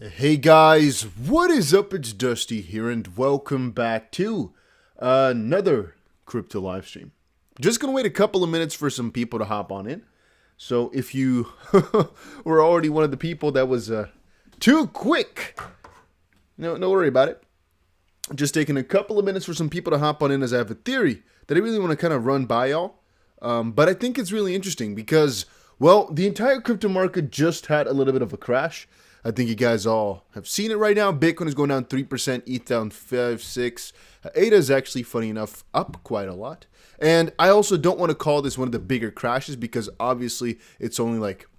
Hey guys, what is up? It's Dusty here, and welcome back to another crypto live stream. Just gonna wait a couple of minutes for some people to hop on in. So if you were already one of the people that was too quick, no worry about it. Just taking a couple of minutes for some people to hop on in, as I have a theory that I really want to kind of run by y'all. But I think it's really interesting because, well, the entire crypto market just had a little bit of a crash. I think you guys all have seen it right now. Bitcoin is going down 3%, ETH down 5, 6. ADA is actually, funny enough, up quite a lot. And I also don't want to call this one of the bigger crashes because obviously it's only like,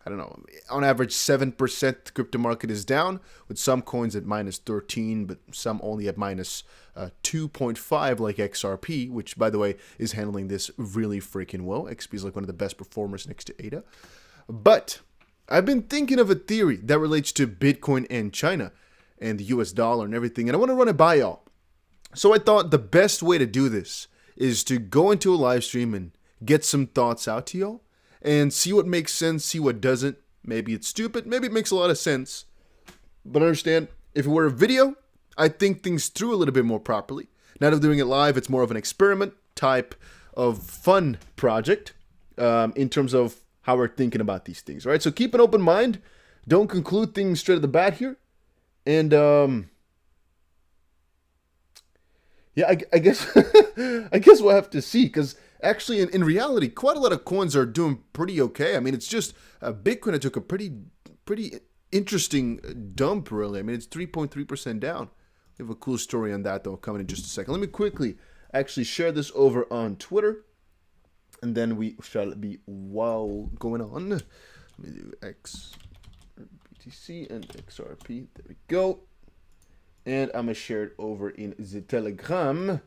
I don't know, on average 7% the crypto market is down, with some coins at minus 13, but some only at minus 2.5 like XRP, which, by the way, is handling this really freaking well. XP is like one of the best performers next to ADA. But I've been thinking of a theory that relates to Bitcoin and China and the US dollar and everything, and I want to run it by y'all. So I thought the best way to do this is to go into a live stream and get some thoughts out to y'all and see what makes sense, see what doesn't. Maybe it's stupid, maybe it makes a lot of sense. But understand, if it were a video, I think things through a little bit more properly. Now that I'm doing it live, it's more of an experiment type of fun project in terms of how we're thinking about these things, all right? So keep an open mind. Don't conclude things straight at the bat here. And, yeah, I guess I guess we'll have to see, because actually, in reality, quite a lot of coins are doing pretty okay. I mean, it's just Bitcoin that took a pretty interesting dump, really. I mean, it's 3.3% down. We have a cool story on that, though, coming in just a second. Let me quickly actually share this over on Twitter. And then we shall be wow going on. Let me do BTC and XRP. There we go. And I'm going to share it over in the Telegram.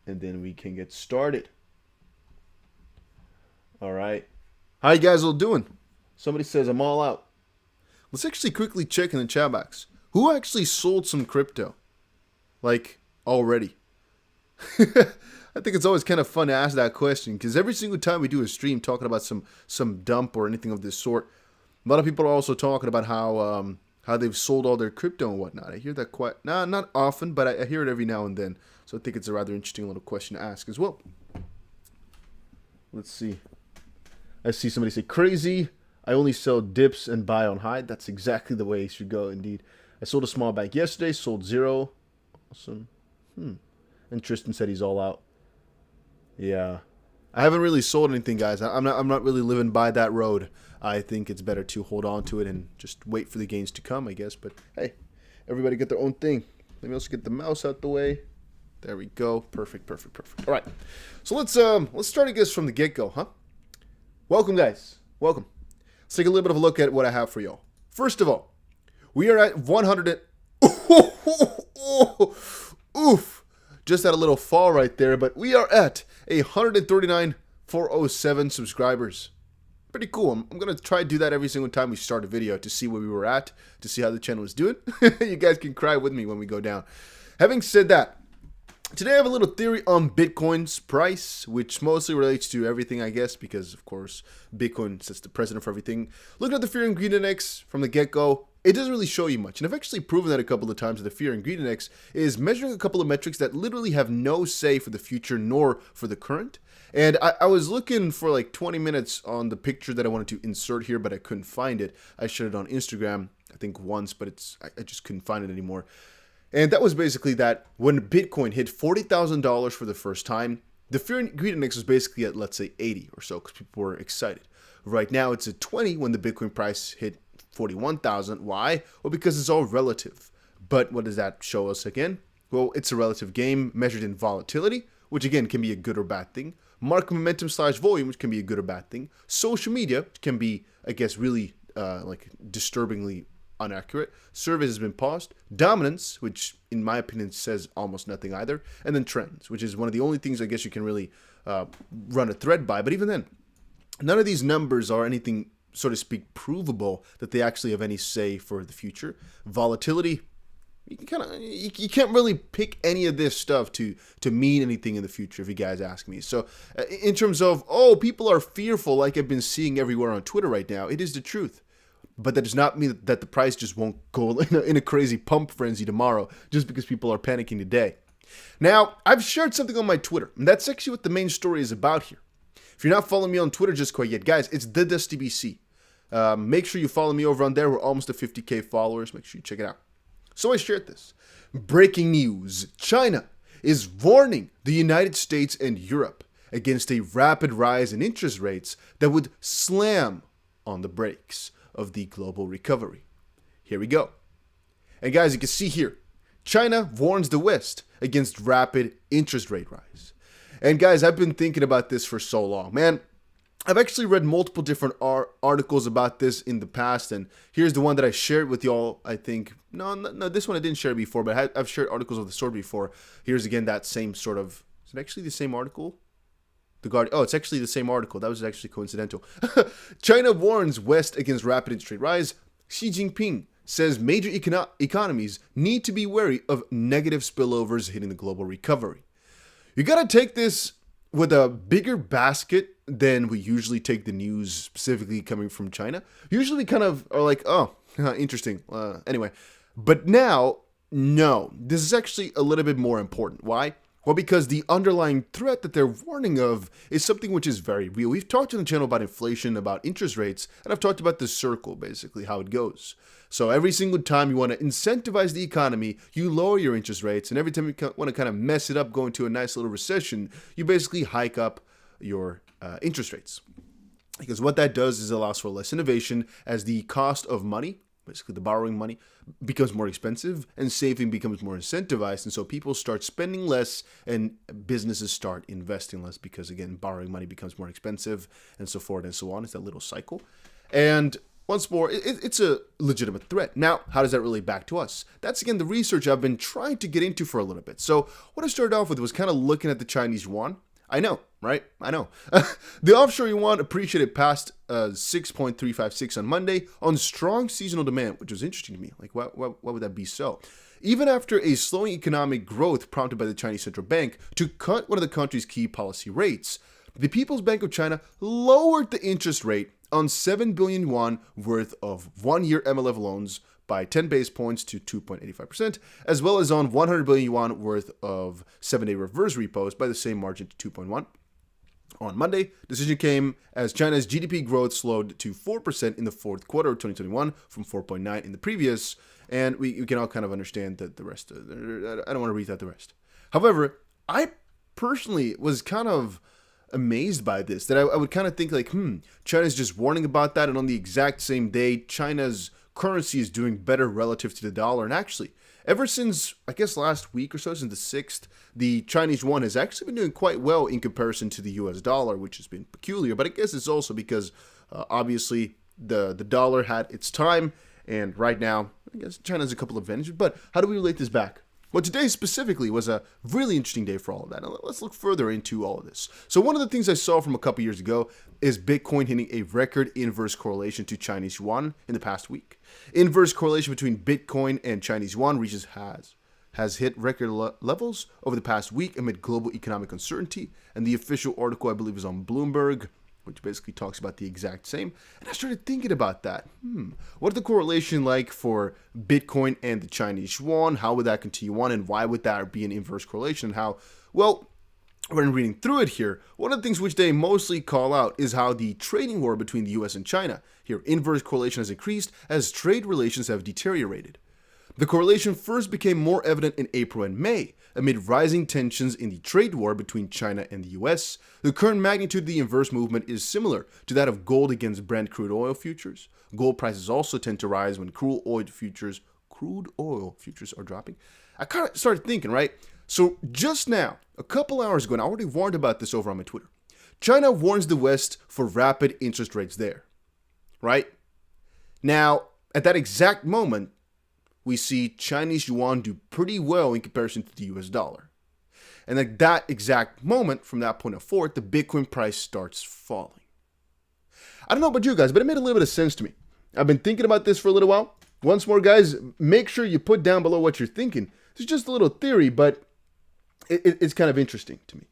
And then we can get started. All right. How you guys all doing? Somebody says I'm all out. Let's actually quickly check in the chat box. Who actually sold some crypto? Like, already? I think it's always kind of fun to ask that question, because every single time we do a stream talking about some dump or anything of this sort, a lot of people are also talking about how they've sold all their crypto and whatnot. I hear that not often, but I hear it every now and then. So I think it's a rather interesting little question to ask as well. Let's see. I see somebody say, crazy. I only sell dips and buy on high. That's exactly the way it should go, indeed. I sold a small bag yesterday, sold 0. Awesome. And Tristan said he's all out. Yeah, I haven't really sold anything, guys. I'm not really living by that road. I think it's better to hold on to it and just wait for the gains to come, I guess. But hey, everybody get their own thing. Let me also get the mouse out the way. There we go. Perfect. All right. So let's start, I guess, from the get-go, huh? Welcome, guys. Welcome. Let's take a little bit of a look at what I have for y'all. First of all, we are at 100 oof. Just had a little fall right there, but we are at 139,407 subscribers. Pretty cool. I'm going to try to do that every single time we start a video to see where we were at, to see how the channel is doing. You guys can cry with me when we go down. Having said that, today I have a little theory on Bitcoin's price, which mostly relates to everything, I guess, because, of course, Bitcoin sets the precedent for everything. Looking at the Fear and Greed Index from the get-go, it doesn't really show you much. And I've actually proven that a couple of times. The Fear and Greed Index is measuring a couple of metrics that literally have no say for the future nor for the current. And I was looking for like 20 minutes on the picture that I wanted to insert here, but I couldn't find it. I shared it on Instagram, I think once, but I just couldn't find it anymore. And that was basically that when Bitcoin hit $40,000 for the first time, the Fear and Greed Index was basically at, let's say, 80 or so, because people were excited. Right now, it's at 20 when the Bitcoin price hit 41,000. Why? Well, because it's all relative. But what does that show us again? Well, it's a relative game measured in volatility, which again can be a good or bad thing. Market momentum / volume, which can be a good or bad thing. Social media, which can be, I guess, really like disturbingly inaccurate. Surveys has been paused. Dominance, which in my opinion says almost nothing either. And then trends, which is one of the only things I guess you can really run a thread by. But even then, none of these numbers are anything, so to speak, provable that they actually have any say for the future. Volatility, you can't really pick any of this stuff to mean anything in the future, if you guys ask me. So in terms of, people are fearful, like I've been seeing everywhere on Twitter right now, it is the truth. but that does not mean that the price just won't go in a crazy pump frenzy tomorrow just because people are panicking today. Now, I've shared something on my Twitter, and that's actually what the main story is about here. If you're not following me on Twitter just quite yet, guys, it's the DustDBC. Make sure you follow me over on there. We're almost at 50K followers. Make sure you check it out. So I shared this. Breaking news. China is warning the United States and Europe against a rapid rise in interest rates that would slam on the brakes of the global recovery. Here we go. And guys, you can see here, China warns the West against rapid interest rate rise. And guys, I've been thinking about this for so long. Man, I've actually read multiple different articles about this in the past, and here's the one that I shared with y'all, I think. No, this one I didn't share before, but I've shared articles of the sort before. Here's again that same sort of, is it actually the same article? It's actually the same article. That was actually coincidental. China warns West against rapid interest rate rise. Xi Jinping says major economies need to be wary of negative spillovers hitting the global recovery. You gotta take this with a bigger basket than we usually take the news specifically coming from China. Usually we kind of are like, oh, interesting. Anyway, but now, no, this is actually a little bit more important. Why? Well, because the underlying threat that they're warning of is something which is very real. We've talked on the channel about inflation, about interest rates, and I've talked about the circle, basically, how it goes. So every single time you want to incentivize the economy, you lower your interest rates, and every time you want to kind of mess it up, go into a nice little recession, you basically hike up your interest rates. Because what that does is it allows for less innovation as the cost of money, basically the borrowing money, becomes more expensive and saving becomes more incentivized. And so people start spending less and businesses start investing less because, again, borrowing money becomes more expensive and so forth and so on. It's that little cycle. And once more, it's a legitimate threat. Now, how does that relate back to us? That's, again, the research I've been trying to get into for a little bit. So what I started off with was kind of looking at the Chinese yuan. I know, right? I know. The offshore yuan appreciated past 6.356 on Monday on strong seasonal demand, which was interesting to me. Like, why would that be so? Even after a slowing economic growth prompted by the Chinese central bank to cut one of the country's key policy rates, the People's Bank of China lowered the interest rate on 7 billion yuan worth of one-year MLF loans by 10 base points to 2.85%, as well as on 100 billion yuan worth of 7-day reverse repos by the same margin to 2.1. On Monday, decision came as China's GDP growth slowed to 4% in the fourth quarter of 2021 from 4.9% in the previous, and we can all kind of understand that the rest. I don't want to read out the rest. However, I personally was kind of amazed by this, that I would kind of think like, China's just warning about that, and on the exact same day, China's currency is doing better relative to the dollar. And actually, ever since, I guess, last week or so, since the 6th, the Chinese yuan has actually been doing quite well in comparison to the US dollar, which has been peculiar. But I guess it's also because, obviously, the dollar had its time, and right now, I guess China has a couple of advantages. But how do we relate this back? Well, today specifically was a really interesting day for all of that. Now, let's look further into all of this. So one of the things I saw from a couple years ago is Bitcoin hitting a record inverse correlation to Chinese yuan in the past week. Inverse correlation between Bitcoin and Chinese yuan has hit record levels over the past week amid global economic uncertainty. And the official article, I believe, is on Bloomberg, which basically talks about the exact same. And I started thinking about that. What is the correlation like for Bitcoin and the Chinese yuan? How would that continue on? And why would that be an inverse correlation? And how, well, when reading through it here, one of the things which they mostly call out is how the trading war between the US and China, here, inverse correlation has increased as trade relations have deteriorated. The correlation first became more evident in April and May, amid rising tensions in the trade war between China and the US. The current magnitude of the inverse movement is similar to that of gold against Brent crude oil futures. Gold prices also tend to rise when crude oil futures are dropping. I kind of started thinking, right? So just now, a couple hours ago, and I already warned about this over on my Twitter, China warns the West for rapid interest rates there, right? Now, at that exact moment, we see Chinese yuan do pretty well in comparison to the US dollar. And at that exact moment, from that point forward, the Bitcoin price starts falling. I don't know about you guys, but it made a little bit of sense to me. I've been thinking about this for a little while. Once more, guys, make sure you put down below what you're thinking. It's just a little theory, but it's kind of interesting to me.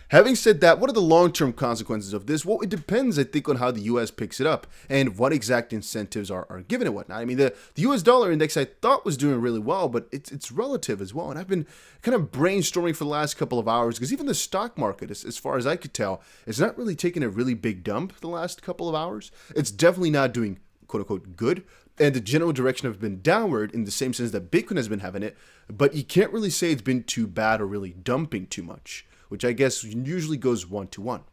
Having said that, what are the long-term consequences of this? Well, it depends, I think, on how the U.S. picks it up and what exact incentives are given and whatnot. I mean, the U.S. dollar index I thought was doing really well, but it's relative as well. And I've been kind of brainstorming for the last couple of hours because even the stock market, as far as I could tell, is not really taking a really big dump the last couple of hours. It's definitely not doing quote-unquote good. And the general direction has been downward in the same sense that Bitcoin has been having it. But you can't really say it's been too bad or really dumping too much, which I guess usually goes one-to-one.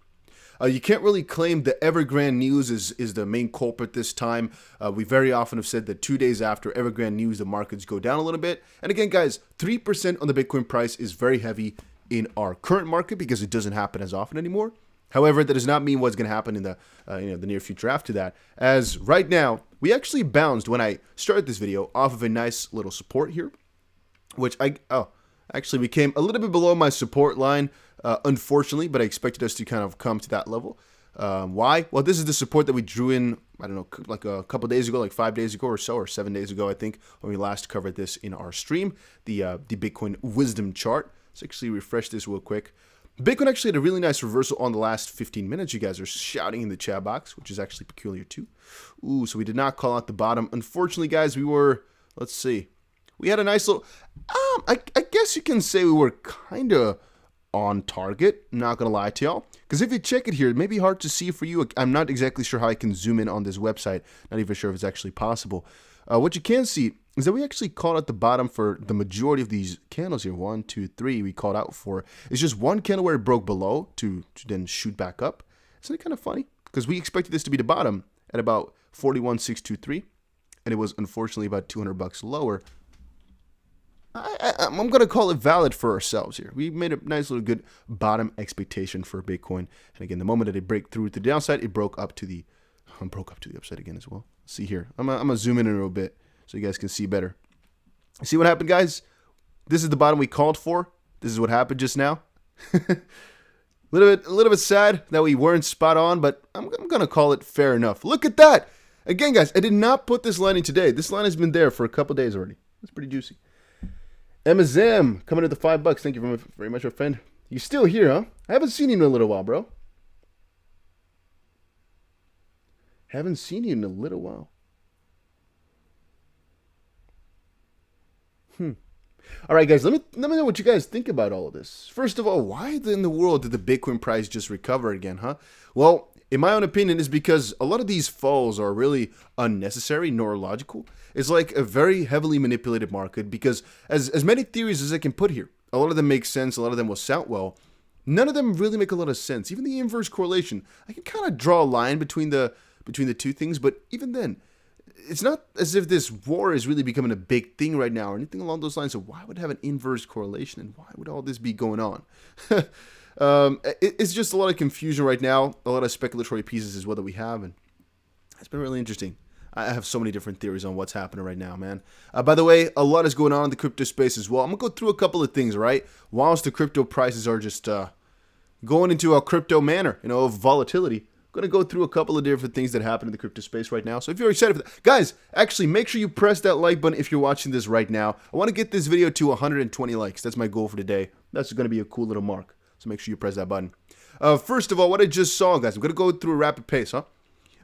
You can't really claim the Evergrand news is the main culprit this time. We very often have said that 2 days after Evergrand news, the markets go down a little bit. And again, guys, 3% on the Bitcoin price is very heavy in our current market because it doesn't happen as often anymore. However, that does not mean what's going to happen in the the near future after that. As right now, we actually bounced when I started this video off of a nice little support here, which actually became a little bit below my support line, unfortunately, but I expected us to kind of come to that level. Why? Well, this is the support that we drew in, I don't know, like a couple days ago, like 5 days ago or so, or 7 days ago, I think, when we last covered this in our stream, the Bitcoin wisdom chart. Let's actually refresh this real quick. Bitcoin actually had a really nice reversal on the last 15 minutes. You guys are shouting in the chat box, which is actually peculiar too. Ooh, so we did not call out the bottom. Unfortunately, guys, we were, let's see. We had a nice little, I guess you can say we were kind of on target. Not going to lie to y'all. Because if you check it here, it may be hard to see for you. I'm not exactly sure how I can zoom in on this website. Not even sure if it's actually possible. What you can see is that we actually called out the bottom for the majority of these candles here. 1, 2, 3 we called out for. It's just one candle where it broke below to then shoot back up. Isn't it kind of funny? Because we expected this to be the bottom at about 41,623. And it was unfortunately about $200 lower. I'm going to call it valid for ourselves here. We made a nice little good bottom expectation for Bitcoin. And again, the moment that it break through to the downside, it broke up to the upside again as well. Let's see here. I'm going to zoom in a little bit so you guys can see better. See what happened, guys? This is the bottom we called for. This is what happened just now. A little bit sad that we weren't spot on, but I'm going to call it fair enough. Look at that. Again, guys, I did not put this line in today. This line has been there for a couple days already. That's pretty juicy. Emma Zim coming to the $5. Thank you very much, my friend. You still here, huh? I haven't seen you in a little while, bro. Haven't seen you in a little while. All right, guys, let me know what you guys think about all of this. First of all, why in the world did the Bitcoin price just recover again, huh? Well, in my own opinion, is because a lot of these falls are really unnecessary nor logical. It's like a very heavily manipulated market because as many theories as I can put here, a lot of them make sense, a lot of them will sound well. None of them really make a lot of sense. Even the inverse correlation, I can kind of draw a line between the two things, but even then, it's not as if this war is really becoming a big thing right now or anything along those lines. So why would it have an inverse correlation and why would all this be going on? It's just a lot of confusion right now, a lot of speculatory pieces as well that we have, and it's been really interesting. I have so many different theories on what's happening right now, man. By the way, a lot is going on in the crypto space as well. I'm going to go through a couple of things, right? Whilst the crypto prices are just going into a crypto manner, of volatility, I'm going to go through a couple of different things that happen in the crypto space right now. So if you're excited for that, guys, actually make sure you press that like button if you're watching this right now. I want to get this video to 120 likes. That's my goal for today. That's going to be a cool little mark. So make sure you press that button. First of all, what I just saw, guys, I'm going to go through a rapid pace, huh?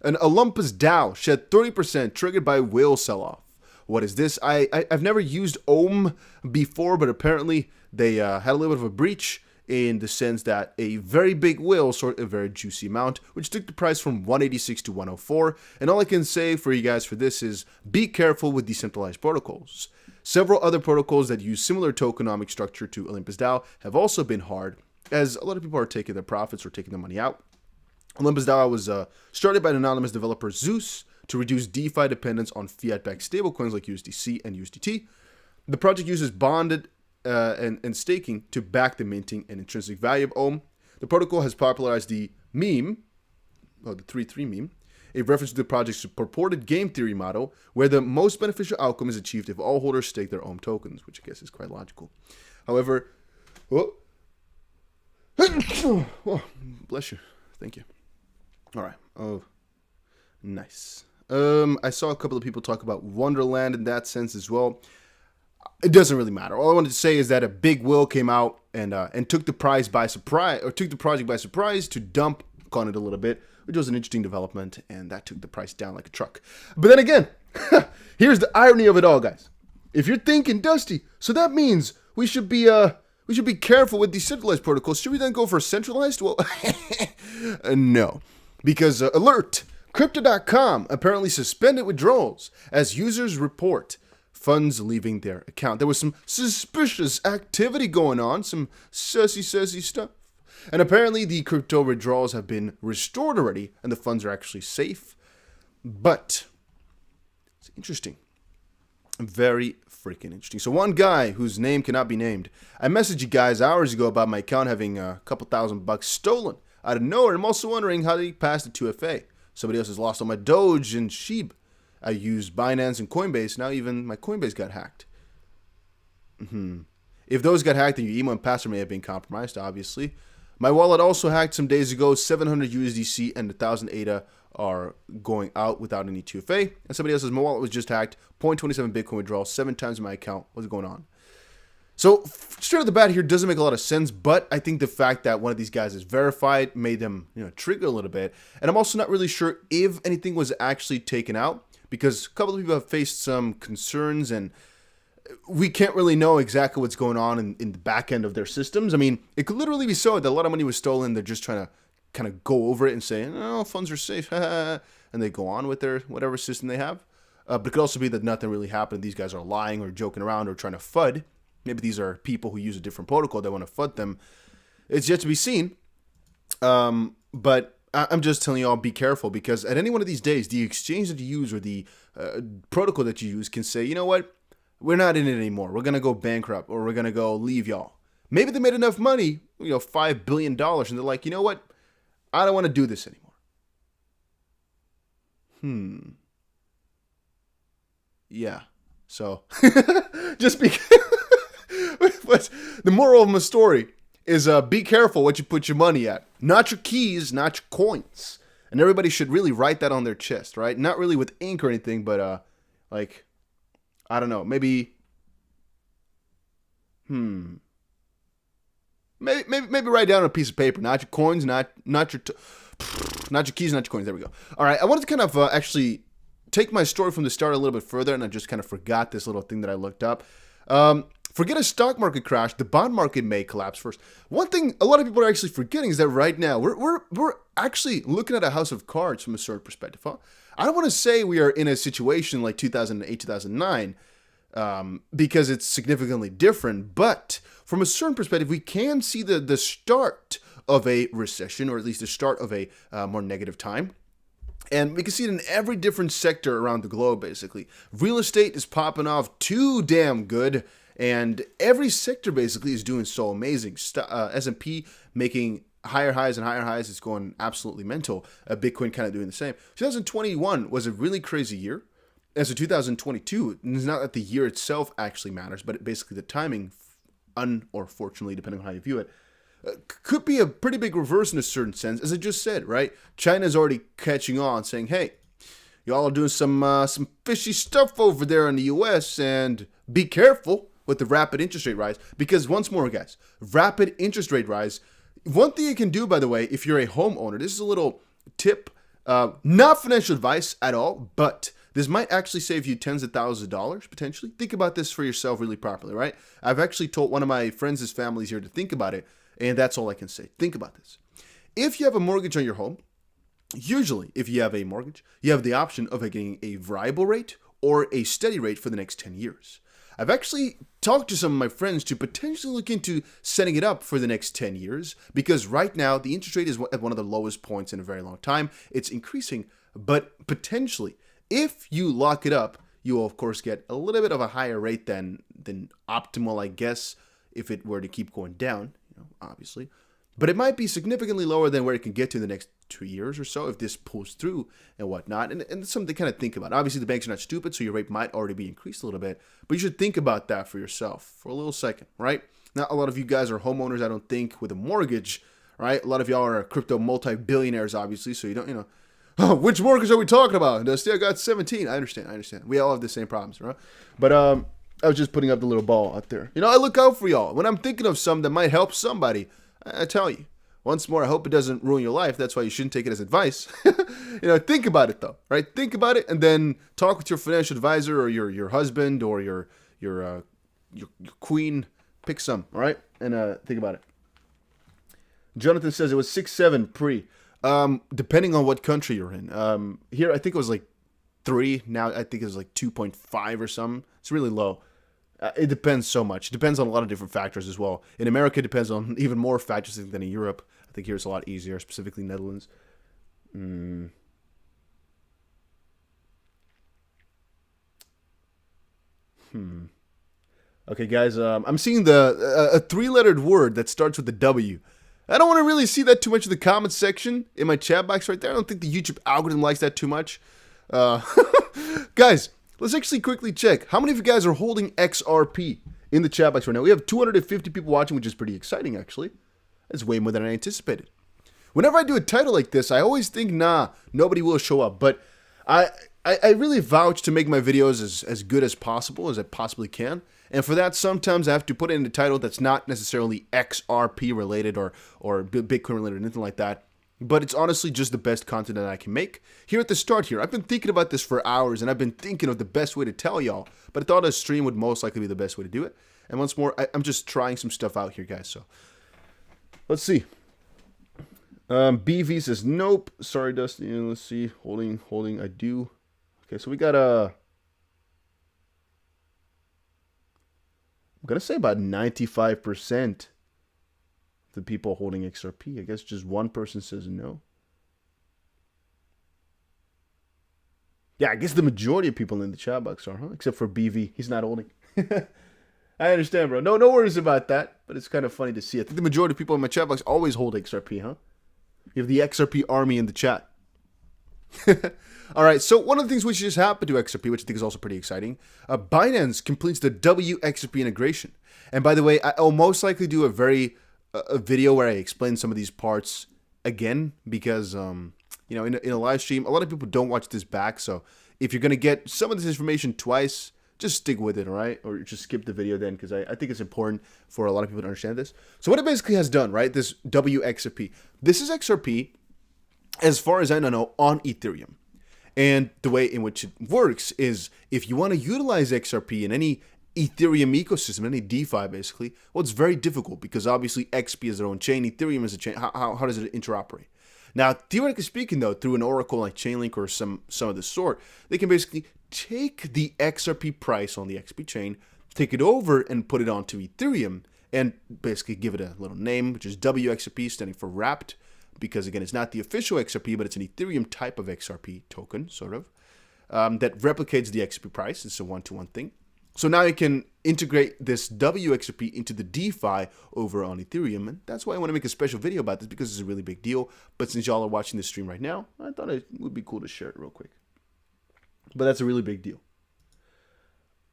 An Olympus DAO shed 30% triggered by whale sell-off. What is this? I've never used Ohm before, but apparently they had a little bit of a breach in the sense that a very big whale sold a very juicy amount, which took the price from 186 to 104. And all I can say for you guys for this is be careful with decentralized protocols. Several other protocols that use similar tokenomic structure to Olympus DAO have also been hard, as a lot of people are taking their profits or taking their money out. Olympus DAO was started by an anonymous developer Zeus to reduce DeFi dependence on fiat-backed stablecoins like USDC and USDT. The project uses bonded and staking to back the minting and intrinsic value of Ohm. The protocol has popularized the meme, the 3-3 meme, a reference to the project's purported game theory model, where the most beneficial outcome is achieved if all holders stake their Ohm tokens, which I guess is quite logical. However, oh, bless you. Thank you. All right. Oh, nice. I saw a couple of people talk about Wonderland in that sense as well. It doesn't really matter. All I wanted to say is that a big will came out and took the project by surprise to dump on it a little bit, which was an interesting development, and that took the price down like a truck. But then again, here's the irony of it all, guys. If you're thinking, Dusty, so that means we should be careful with decentralized protocols. Should we then go for centralized? Well, no, because alert, Crypto.com apparently suspended withdrawals as users report funds leaving their account. There was some suspicious activity going on, some sussy stuff. And apparently the crypto withdrawals have been restored already, and the funds are actually safe. But it's interesting. Very freaking interesting. So one guy whose name cannot be named, I messaged you guys hours ago about my account having a couple $1,000 stolen out of nowhere. I'm also wondering how they passed the 2FA. Somebody else has lost all my Doge and Sheep. I used Binance and Coinbase. Now even my Coinbase got hacked. If those got hacked, then your email and password may have been compromised, obviously. My wallet also hacked some days ago. 700 USDC and 1,000 ADA are going out without any 2FA. And somebody else says, my wallet was just hacked. 0.27 Bitcoin withdrawal, 7 times in my account. What's going on? So straight off the bat here doesn't make a lot of sense, but I think the fact that one of these guys is verified made them, trigger a little bit. And I'm also not really sure if anything was actually taken out, because a couple of people have faced some concerns, and we can't really know exactly what's going on in the back end of their systems. I mean, it could literally be so that a lot of money was stolen. They're just trying to kind of go over it and say, oh, funds are safe, and they go on with their whatever system they have. But it could also be that nothing really happened. These guys are lying or joking around or trying to FUD. Maybe these are people who use a different protocol that want to FUD them. It's yet to be seen. But I'm just telling you all, be careful, because at any one of these days, the exchange that you use or the protocol that you use can say, you know what, we're not in it anymore. We're going to go bankrupt, or we're going to go leave y'all. Maybe they made enough money, $5 billion, and they're like, you know what, I don't want to do this anymore. Yeah. So, just be the moral of my story is be careful what you put your money at. Not your keys, not your coins. And everybody should really write that on their chest, right? Not really with ink or anything, but like, I don't know, maybe maybe write down on a piece of paper. Not your coins, not your keys, not your coins. There we go. All right, I wanted to kind of actually take my story from the start a little bit further, and I just kind of forgot this little thing that I looked up. Forget a stock market crash, the bond market may collapse first. One thing a lot of people are actually forgetting is that right now we're actually looking at a house of cards from a certain perspective. Huh? I don't want to say we are in a situation like 2008, 2009, because it's significantly different, but from a certain perspective, we can see the start of a recession, or at least the start of a more negative time. And we can see it in every different sector around the globe, basically. Real estate is popping off too damn good, and every sector basically is doing so amazing. S&P making higher highs and higher highs. It's going absolutely mental. Bitcoin kind of doing the same. 2021 was a really crazy year. And so 2022, it's not that the year itself actually matters, but basically the timing, or fortunately, depending on how you view it, could be a pretty big reverse in a certain sense. As I just said, right? China's already catching on, saying, hey, y'all are doing some fishy stuff over there in the US, and be careful with the rapid interest rate rise. Because once more, guys, rapid interest rate rise. One thing you can do, by the way, if you're a homeowner, this is a little tip, not financial advice at all, but this might actually save you tens of thousands of dollars, potentially. Think about this for yourself really properly, right? I've actually told one of my friends' families here to think about it, and that's all I can say. Think about this. If you have a mortgage on your home, usually if you have a mortgage, you have the option of getting a variable rate or a steady rate for the next 10 years. I've actually talked to some of my friends to potentially look into setting it up for the next 10 years, because right now the interest rate is at one of the lowest points in a very long time. It's increasing, but potentially, if you lock it up, you will of course get a little bit of a higher rate than optimal, I guess, if it were to keep going down, obviously. But it might be significantly lower than where it can get to in the next 2 years or so if this pulls through and whatnot. And it's something to kind of think about. Obviously, the banks are not stupid, so your rate might already be increased a little bit. But you should think about that for yourself for a little second, right? Not a lot of you guys are homeowners, I don't think, with a mortgage, right? A lot of y'all are crypto multi-billionaires, obviously, so you don't, oh, which mortgage are we talking about? Dusty, I got 17. I understand. We all have the same problems, right? But I was just putting up the little ball out there. You know, I look out for y'all. When I'm thinking of something that might help somebody, I tell you. Once more, I hope it doesn't ruin your life. That's why you shouldn't take it as advice. You know, think about it though, right? Think about it, and then talk with your financial advisor or your husband or your queen. Pick some, all right, and think about it. Jonathan says it was 6.7 pre. Depending on what country you're in. Here I think it was like 3. Now I think it's like 2.5 or something. It's really low. It depends so much. It depends on a lot of different factors as well. In America, it depends on even more factors than in Europe. I think here it's a lot easier, specifically Netherlands. Okay, guys, I'm seeing a 3-lettered word that starts with the W. I don't want to really see that too much in the comments section in my chat box right there. I don't think the YouTube algorithm likes that too much. Guys, let's actually quickly check. How many of you guys are holding XRP in the chat box right now? We have 250 people watching, which is pretty exciting, actually. That's way more than I anticipated. Whenever I do a title like this, I always think, nah, nobody will show up. But I really vouch to make my videos as good as possible, as I possibly can. And for that, sometimes I have to put in a title that's not necessarily XRP related or Bitcoin related or anything like that. But it's honestly just the best content that I can make. Here at the start here, I've been thinking about this for hours, and I've been thinking of the best way to tell y'all. But I thought a stream would most likely be the best way to do it. And once more, I'm just trying some stuff out here, guys. So let's see. BV says, nope. Sorry, Dusty. Let's see. Holding. I do. Okay, so we got I'm going to say about 95% the people holding XRP. I guess just one person says no. Yeah, I guess the majority of people in the chat box are, huh? Except for BV. He's not holding. I understand, bro. No worries about that. But it's kind of funny to see. I think the majority of people in my chat box always hold XRP, huh? You have the XRP army in the chat. All right, so one of the things which just happened to XRP, which I think is also pretty exciting, Binance completes the WXRP integration. And by the way, I'll most likely do a video where I explain some of these parts again, because you know, in a live stream, a lot of people don't watch this back. So if you're gonna get some of this information twice, just stick with it, all right? Or just skip the video then, because I think it's important for a lot of people to understand this. So what it basically has done, right? This WXRP. This is XRP, as far as I know, on Ethereum. And the way in which it works is, if you want to utilize XRP in any Ethereum ecosystem, any DeFi basically, well, it's very difficult because obviously XP is their own chain, Ethereum is a chain. How does it interoperate? Now, theoretically speaking, though, through an oracle like Chainlink or some of the sort, they can basically take the XRP price on the XP chain, take it over and put it onto Ethereum, and basically give it a little name, which is WXRP, standing for wrapped. Because again, it's not the official XRP, but it's an Ethereum type of XRP token, sort of, that replicates the XRP price. It's a one-to-one thing. So now you can integrate this WXRP into the DeFi over on Ethereum. And that's why I want to make a special video about this, because it's a really big deal. But since y'all are watching this stream right now, I thought it would be cool to share it real quick. But that's a really big deal.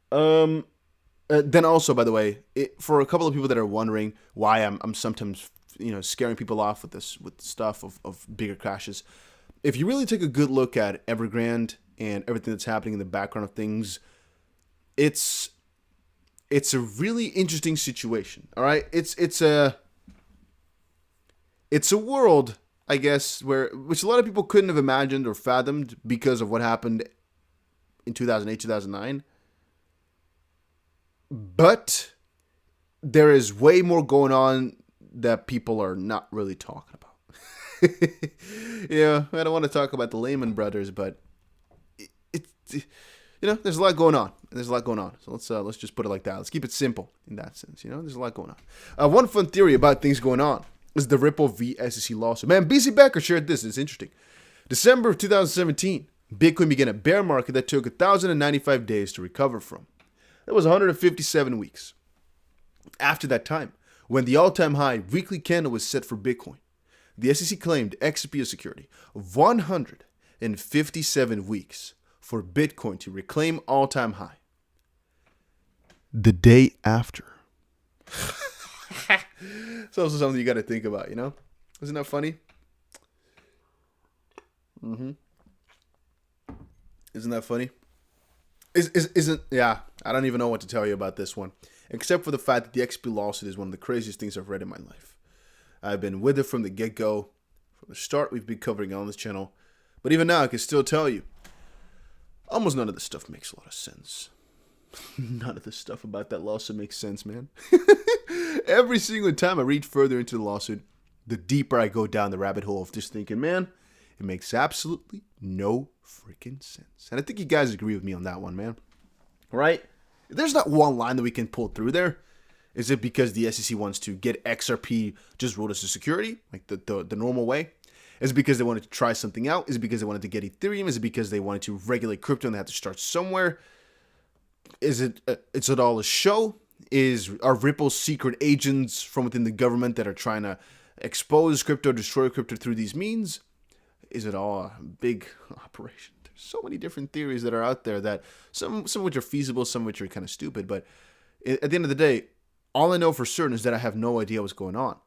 Then also, by the way, for a couple of people that are wondering why I'm sometimes, you know, scaring people off with this, with stuff of bigger crashes. If you really take a good look at Evergrand and everything that's happening in the background of things, it's a really interesting situation. All right, it's a world, I guess, which a lot of people couldn't have imagined or fathomed because of what happened in 2008, 2009. But there is way more going on that people are not really talking about. Yeah, I don't want to talk about the Lehman Brothers, but you know, there's a lot going on. So let's just put it like that. Let's keep it simple in that sense. You know, there's a lot going on. One fun theory about things going on is the Ripple v SEC lawsuit. Man, BC Becker shared this. It's interesting. December of 2017, Bitcoin began a bear market that took 1,095 days to recover from. That was 157 weeks. After that time, when the all-time high weekly candle was set for Bitcoin, the SEC claimed XRP security of 157 weeks for Bitcoin to reclaim all-time high. The day after. It's also something you got to think about, you know? Isn't that funny? Isn't that funny? Isn't yeah? I don't even know what to tell you about this one, except for the fact that the XP lawsuit is one of the craziest things I've read in my life. I've been with it from the get-go, from the start. We've been covering it on this channel, but even now, I can still tell you, almost none of this stuff makes a lot of sense. None of the stuff about that lawsuit makes sense, man. Every single time I read further into the lawsuit, the deeper I go down the rabbit hole of just thinking, man, it makes absolutely no freaking sense. And I think you guys agree with me on that one, man. Right? There's not one line that we can pull through there. Is it because the SEC wants to get XRP just rolled as a security, like the normal way? Is it because they wanted to try something out? Is it because they wanted to get Ethereum? Is it because they wanted to regulate crypto and they had to start somewhere? Is it all a show? Are Ripple secret agents from within the government that are trying to expose crypto, destroy crypto through these means? Is it all a big operation? There's so many different theories that are out there that some of which are feasible, some of which are kind of stupid. But at the end of the day, all I know for certain is that I have no idea what's going on.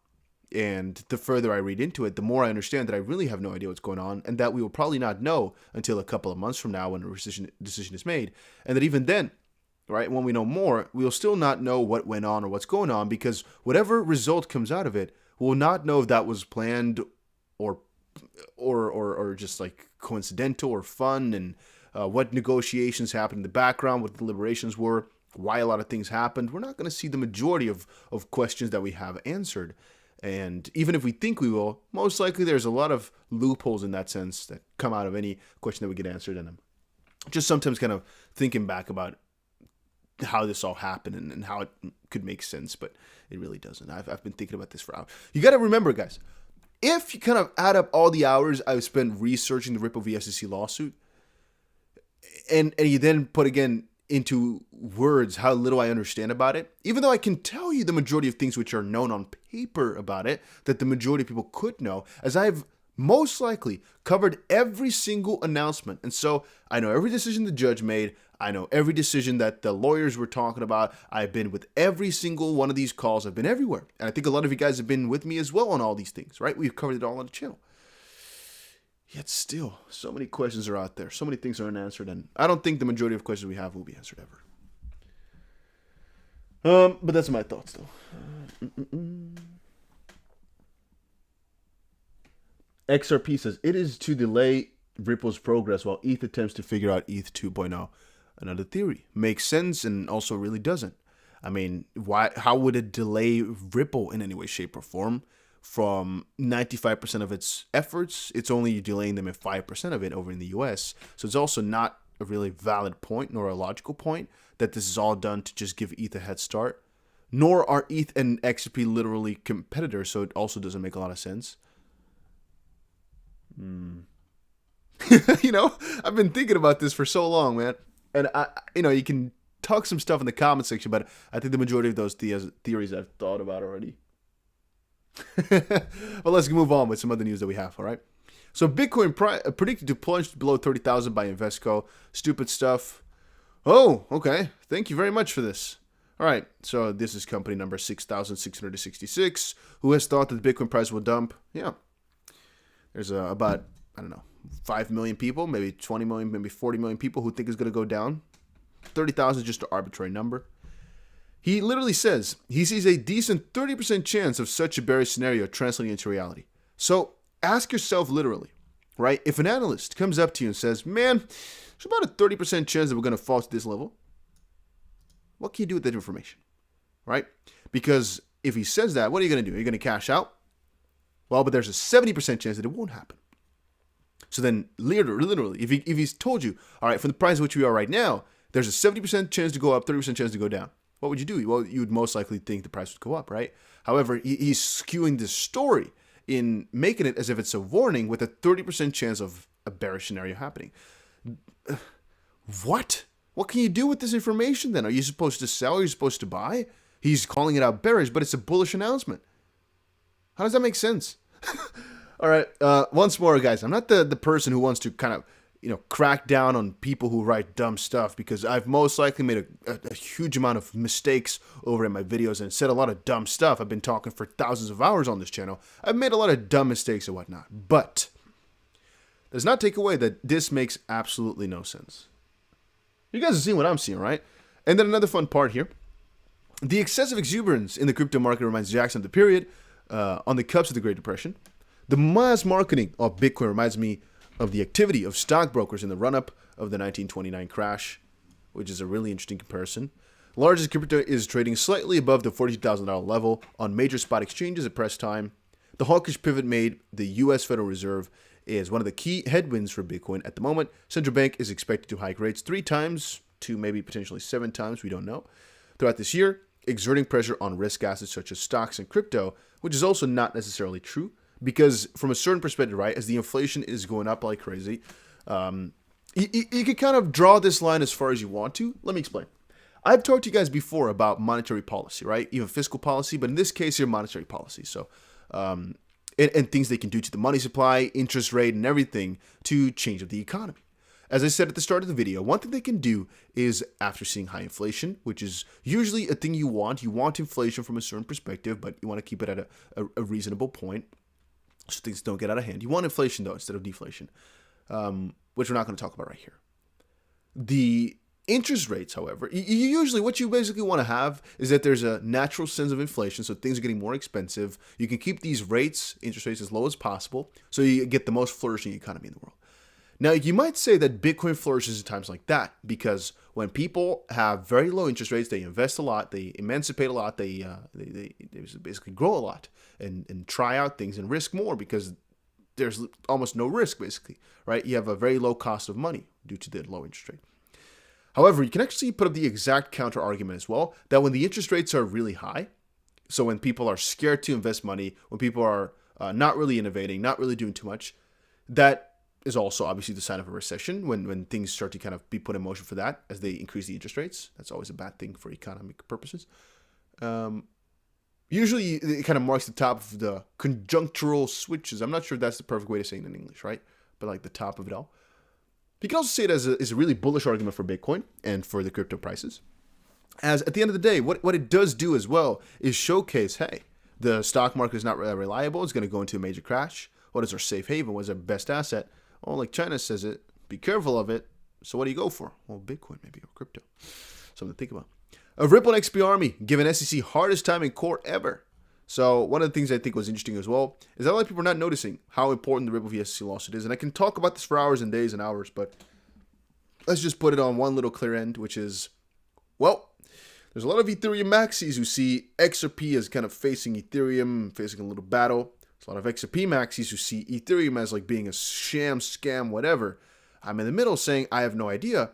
And the further I read into it, the more I understand that I really have no idea what's going on, and that we will probably not know until a couple of months from now when a decision is made. And that even then, right, when we know more, we'll still not know what went on or what's going on, because whatever result comes out of it, we'll not know if that was planned or just like coincidental or fun, and what negotiations happened in the background, what the deliberations were, why a lot of things happened. We're not going to see the majority of questions that we have answered. And even if we think we will, most likely there's a lot of loopholes in that sense that come out of any question that we get answered. And I'm just sometimes kind of thinking back about how this all happened and how it could make sense, but it really doesn't. I've been thinking about this for hours. You got to remember, guys, if you kind of add up all the hours I've spent researching the Ripple v. SEC lawsuit, and you then put again into words how little I understand about it, even though I can tell you the majority of things which are known on paper about it, that the majority of people could know, as I've most likely covered every single announcement. And so I know every decision the judge made. I know every decision that the lawyers were talking about. I've been with every single one of these calls. I've been everywhere. And I think a lot of you guys have been with me as well on all these things, right? We've covered it all on the channel. Yet still, so many questions are out there. So many things are unanswered. And I don't think the majority of questions we have will be answered ever. But that's my thoughts, though. XRP says, it is to delay Ripple's progress while ETH attempts to figure out ETH 2.0. Another theory. Makes sense and also really doesn't. I mean, how would it delay Ripple in any way, shape, or form? From 95% of its efforts, it's only delaying them at 5% of it over in the US. So it's also not a really valid point nor a logical point that this is all done to just give ETH a head start. Nor are ETH and XRP literally competitors, so it also doesn't make a lot of sense. You know, I've been thinking about this for so long, man. And you can talk some stuff in the comment section, but I think the majority of those theories I've thought about already. Well, let's move on with some other news that we have, all right? So Bitcoin predicted to plunge below 30,000 by Invesco. Stupid stuff. Oh, okay. Thank you very much for this. All right, so this is company number 6,666, who has thought that the Bitcoin price will dump. Yeah. There's about, I don't know, 5 million people, maybe 20 million, maybe 40 million people who think it's going to go down. 30,000 is just an arbitrary number. He literally says he sees a decent 30% chance of such a bearish scenario translating into reality. So ask yourself literally, right? If an analyst comes up to you and says, man, there's about a 30% chance that we're going to fall to this level, what can you do with that information, right? Because if he says that, what are you going to do? Are you going to cash out? Well, but there's a 70% chance that it won't happen. So then literally, if he's told you, all right, from the price at which we are right now, there's a 70% chance to go up, 30% chance to go down. What would you do? Well, you would most likely think the price would go up, right? However, he's skewing this story in making it as if it's a warning with a 30% chance of a bearish scenario happening. What? What can you do with this information then? Are you supposed to sell? Are you supposed to buy? He's calling it out bearish, but it's a bullish announcement. How does that make sense? All right. Once more, guys, I'm not the person who wants to kind of, crack down on people who write dumb stuff, because I've most likely made a huge amount of mistakes over in my videos and said a lot of dumb stuff. I've been talking for thousands of hours on this channel. I've made a lot of dumb mistakes and whatnot, but does not take away that this makes absolutely no sense. You guys are seeing what I'm seeing, right? And then another fun part here. The excessive exuberance in the crypto market reminds Jackson of the period on the cups of the Great Depression. The mass marketing of Bitcoin reminds me of the activity of stockbrokers in the run-up of the 1929 crash, which is a really interesting comparison. Largest crypto is trading slightly above the $42,000 level on major spot exchanges at press time. The hawkish pivot made the U.S. Federal Reserve is one of the key headwinds for Bitcoin at the moment. Central bank is expected to hike rates 3 times to maybe potentially 7 times, we don't know, throughout this year, exerting pressure on risk assets such as stocks and crypto, which is also not necessarily true because from a certain perspective, right, as the inflation is going up like crazy, you can kind of draw this line as far as you want to. Let me explain. I've talked to you guys before about monetary policy, right? Even fiscal policy, but in this case here, monetary policy. So, and things they can do to the money supply, interest rate, and everything to change up the economy. As I said at the start of the video, one thing they can do is, after seeing high inflation, which is usually a thing you want inflation from a certain perspective, but you want to keep it at a reasonable point so things don't get out of hand. You want inflation, though, instead of deflation, which we're not going to talk about right here. The interest rates, however, usually what you basically want to have is that there's a natural sense of inflation, so things are getting more expensive. You can keep these rates, interest rates, as low as possible, so you get the most flourishing economy in the world. Now, you might say that Bitcoin flourishes at times like that because when people have very low interest rates, they invest a lot, they emancipate a lot, they basically grow a lot and try out things and risk more because there's almost no risk, basically, right? You have a very low cost of money due to the low interest rate. However, you can actually put up the exact counter argument as well, that when the interest rates are really high, so when people are scared to invest money, when people are not really innovating, not really doing too much, that is also obviously the sign of a recession when things start to kind of be put in motion for that as they increase the interest rates. That's always a bad thing for economic purposes. Usually it kind of marks the top of the conjunctural switches. I'm not sure if that's the perfect way to say it in English, right? But like the top of it all. You can also say it as a really bullish argument for Bitcoin and for the crypto prices. As at the end of the day, what it does do as well is showcase, hey, the stock market is not reliable. It's going to go into a major crash. What is our safe haven? What is our best asset? Oh, like China says it, be careful of it. So what do you go for? Well, Bitcoin maybe, or crypto. Something to think about. A Ripple and XP Army given SEC hardest time in court ever. So one of the things I think was interesting as well is that a lot of people are not noticing how important the Ripple v SEC lawsuit is. And I can talk about this for hours and days and hours, but let's just put it on one little clear end, which is, well, there's a lot of Ethereum maxis who see XRP as kind of facing Ethereum, facing a little battle. There's a lot of XRP maxis who see Ethereum as like being a sham, scam, whatever. I'm in the middle saying I have no idea.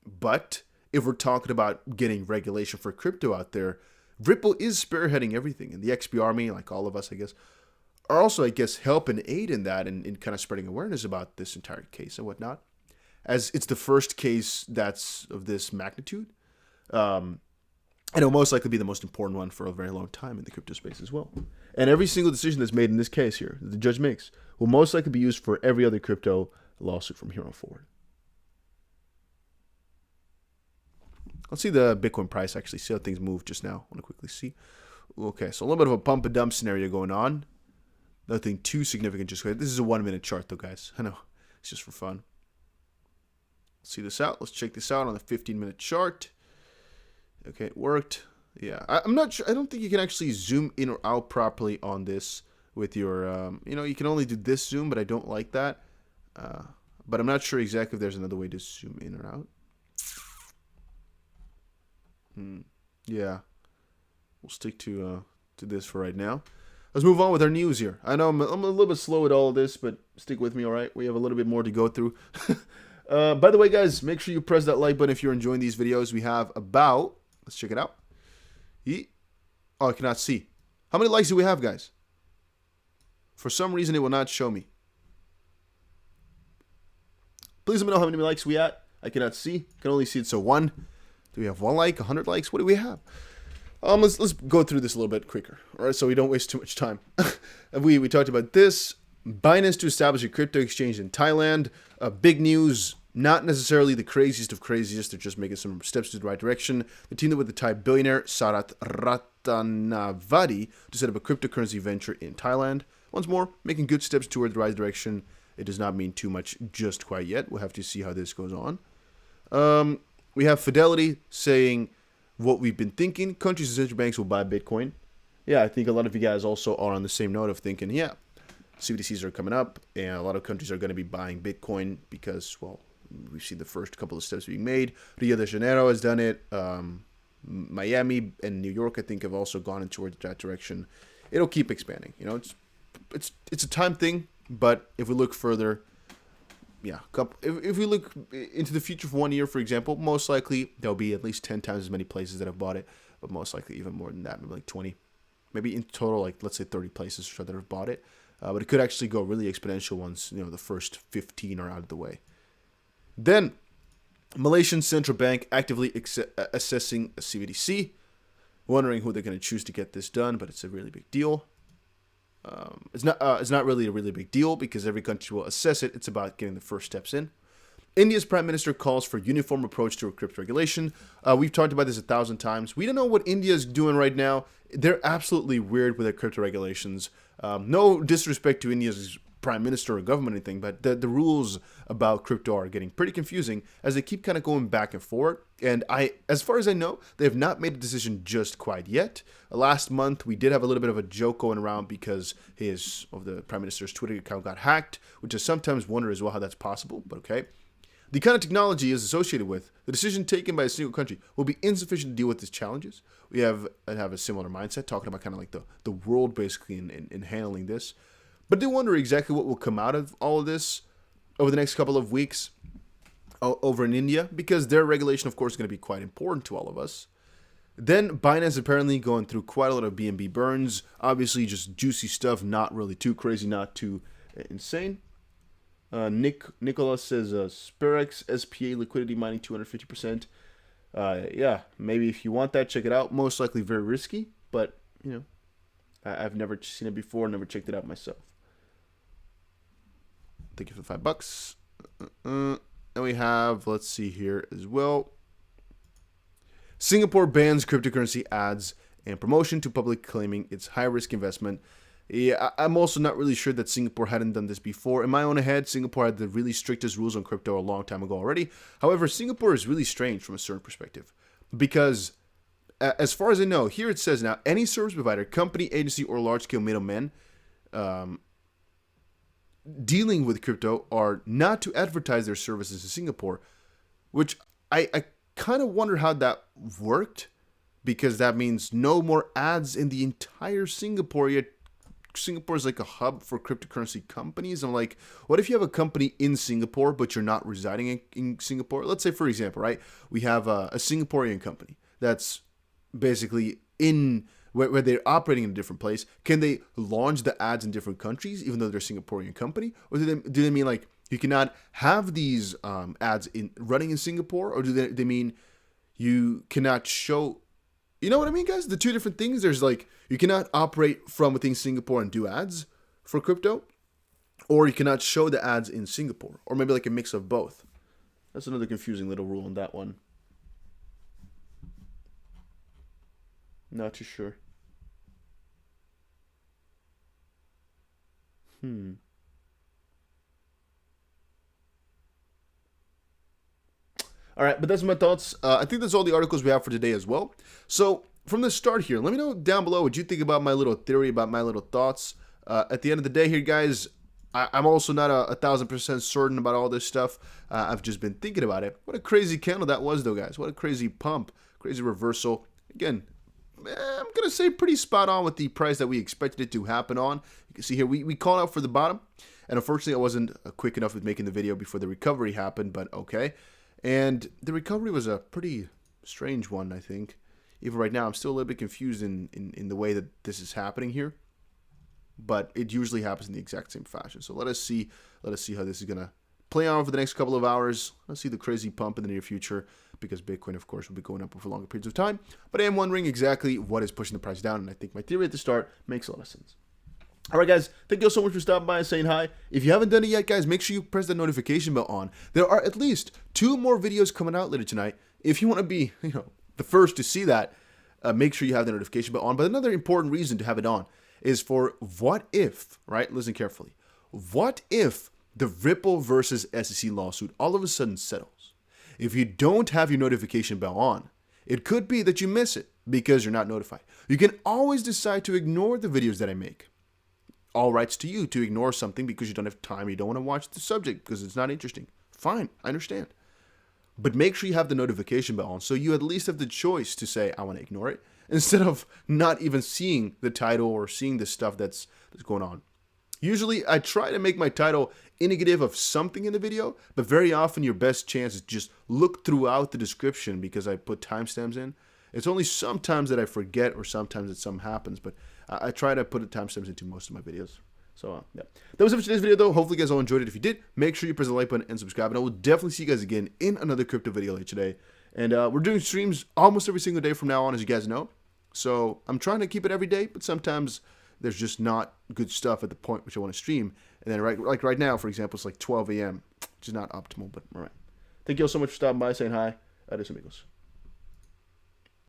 But if we're talking about getting regulation for crypto out there, Ripple is spearheading everything. And the XP Army, like all of us, I guess, are also, I guess, help and aid in that and in kind of spreading awareness about this entire case and whatnot. As it's the first case that's of this magnitude. And it'll most likely be the most important one for a very long time in the crypto space as well. And every single decision that's made in this case here, that the judge makes, will most likely be used for every other crypto lawsuit from here on forward. Let's see the Bitcoin price actually, see how things move just now. I want to quickly see. Okay, so a little bit of a pump and dump scenario going on. Nothing too significant just yet. This is a 1 minute chart though, guys. I know, it's just for fun. Let's see this out. Let's check this out on the 15-minute chart. Okay, it worked. Yeah, I'm not sure. I don't think you can actually zoom in or out properly on this with your, you can only do this zoom, but I don't like that. But I'm not sure exactly if there's another way to zoom in or out. Yeah, we'll stick to this for right now. Let's move on with our news here. I know I'm a little bit slow at all of this, but stick with me, all right? We have a little bit more to go through. By the way, guys, make sure you press that like button if you're enjoying these videos. We have about... Let's check it out. Oh, I cannot see. How many likes do we have, guys? For some reason, it will not show me. Please let me know how many likes we at. I cannot see. I can only see it. So 1. Do we have 1 like? 100 likes? What do we have? Let's go through this a little bit quicker. All right, so we don't waste too much time. we talked about this. Binance to establish a crypto exchange in Thailand. Big news. Not necessarily the craziest of craziest. They're just making some steps in the right direction. They teamed up with the Thai billionaire Sarat Ratanavadi to set up a cryptocurrency venture in Thailand. Once more, making good steps toward the right direction. It does not mean too much just quite yet. We'll have to see how this goes on. We have Fidelity saying what we've been thinking. Countries and central banks will buy Bitcoin. Yeah, I think a lot of you guys also are on the same note of thinking, yeah, CBDCs are coming up, and a lot of countries are going to be buying Bitcoin because, well, we've seen the first couple of steps being made. Rio de Janeiro has done it. Miami and New York, I think, have also gone towards that direction. It'll keep expanding. You know, it's a time thing, but if we look further, yeah, if we look into the future for 1 year, for example, most likely there'll be at least 10 times as many places that have bought it, but most likely even more than that, maybe like 20. Maybe in total, like, let's say 30 places or so that have bought it. But it could actually go really exponential once, you know, the first 15 are out of the way. Then, Malaysian Central Bank actively assessing a CBDC. Wondering who they're going to choose to get this done, but it's a really big deal. It's not really a really big deal because every country will assess it. It's about getting the first steps in. India's Prime Minister calls for uniform approach to crypto regulation. We've talked about this 1,000 times. We don't know what India is doing right now. They're absolutely weird with their crypto regulations. No disrespect to India's Prime Minister or government or anything, but the rules about crypto are getting pretty confusing as they keep kind of going back and forth. And as far as I know, they have not made a decision just quite yet. Last month, we did have a little bit of a joke going around because the Prime Minister's Twitter account got hacked, which I sometimes wonder as well how that's possible, but okay. The kind of technology is associated with the decision taken by a single country will be insufficient to deal with these challenges. We have a similar mindset, talking about kind of like the world basically in handling this. But I do wonder exactly what will come out of all of this over the next couple of weeks over in India, because their regulation, of course, is going to be quite important to all of us. Then Binance apparently going through quite a lot of BNB burns. Obviously, just juicy stuff, not really too crazy, not too insane. Nicholas says Spirex SPA liquidity mining 250%. Yeah, maybe if you want that, check it out. Most likely very risky, but you know, I've never seen it before, never checked it out myself. Thank you for the $5. And we have, let's see here as well. Singapore bans cryptocurrency ads and promotion to public claiming it's high-risk investment. Yeah, I'm also not really sure that Singapore hadn't done this before. In my own head, Singapore had the really strictest rules on crypto a long time ago already. However, Singapore is really strange from a certain perspective because, as far as I know, here it says now, any service provider, company, agency, or large-scale middleman dealing with crypto are not to advertise their services in Singapore, which I kind of wonder how that worked, because that means no more ads in the entire Singapore, yet Singapore is like a hub for cryptocurrency companies. I'm like, what if you have a company in Singapore, but you're not residing in Singapore? Let's say, for example, right, we have a Singaporean company that's basically in where they're operating in a different place. Can they launch the ads in different countries, even though they're a Singaporean company? Or do they mean like you cannot have these ads running in Singapore? Or do they mean you cannot show... You know what I mean, guys? The two different things. There's like, you cannot operate from within Singapore and do ads for crypto, or you cannot show the ads in Singapore, or maybe like a mix of both. That's another confusing little rule on that one. Not too sure. All right, but that's my thoughts. I think that's all the articles we have for today as well. So from the start here, let me know down below what you think about my little theory, about my little thoughts. At the end of the day here, guys, I'm also not 1,000% certain about all this stuff. I've just been thinking about it. What a crazy candle that was, though, guys. What a crazy pump, crazy reversal. Again, I'm going to say pretty spot on with the price that we expected it to happen on. You can see here, we called out for the bottom. And unfortunately, I wasn't quick enough with making the video before the recovery happened, but okay. And the recovery was a pretty strange one, I think. Even right now, I'm still a little bit confused in the way that this is happening here. But it usually happens in the exact same fashion. So let us see how this is going to play on over the next couple of hours. Let's see the crazy pump in the near future, because Bitcoin, of course, will be going up for longer periods of time. But I am wondering exactly what is pushing the price down, and I think my theory at the start makes a lot of sense. All right, guys, thank you all so much for stopping by and saying hi. If you haven't done it yet, guys, make sure you press the notification bell on. There are at least 2 more videos coming out later tonight. If you want to be, the first to see that, make sure you have the notification bell on. But another important reason to have it on is for what if, right? Listen carefully. What if the Ripple versus SEC lawsuit all of a sudden settles? If you don't have your notification bell on, it could be that you miss it because you're not notified. You can always decide to ignore the videos that I make. All rights to you to ignore something because you don't have time, you don't want to watch the subject because it's not interesting. Fine, I understand. But make sure you have the notification bell on so you at least have the choice to say, I want to ignore it, instead of not even seeing the title or seeing the stuff that's going on. Usually, I try to make my title indicative of something in the video, but very often your best chance is just look throughout the description because I put timestamps in. It's only sometimes that I forget or sometimes that something happens, but I try to put the timestamps into most of my videos. So, yeah. That was it for today's video, though. Hopefully, you guys all enjoyed it. If you did, make sure you press the like button and subscribe. And I will definitely see you guys again in another crypto video later today. And we're doing streams almost every single day from now on, as you guys know. So, I'm trying to keep it every day, but sometimes there's just not good stuff at the point which I want to stream. And then right now, for example, it's like 12 a.m., which is not optimal, but all right. Thank you all so much for stopping by, saying hi. Adios, amigos.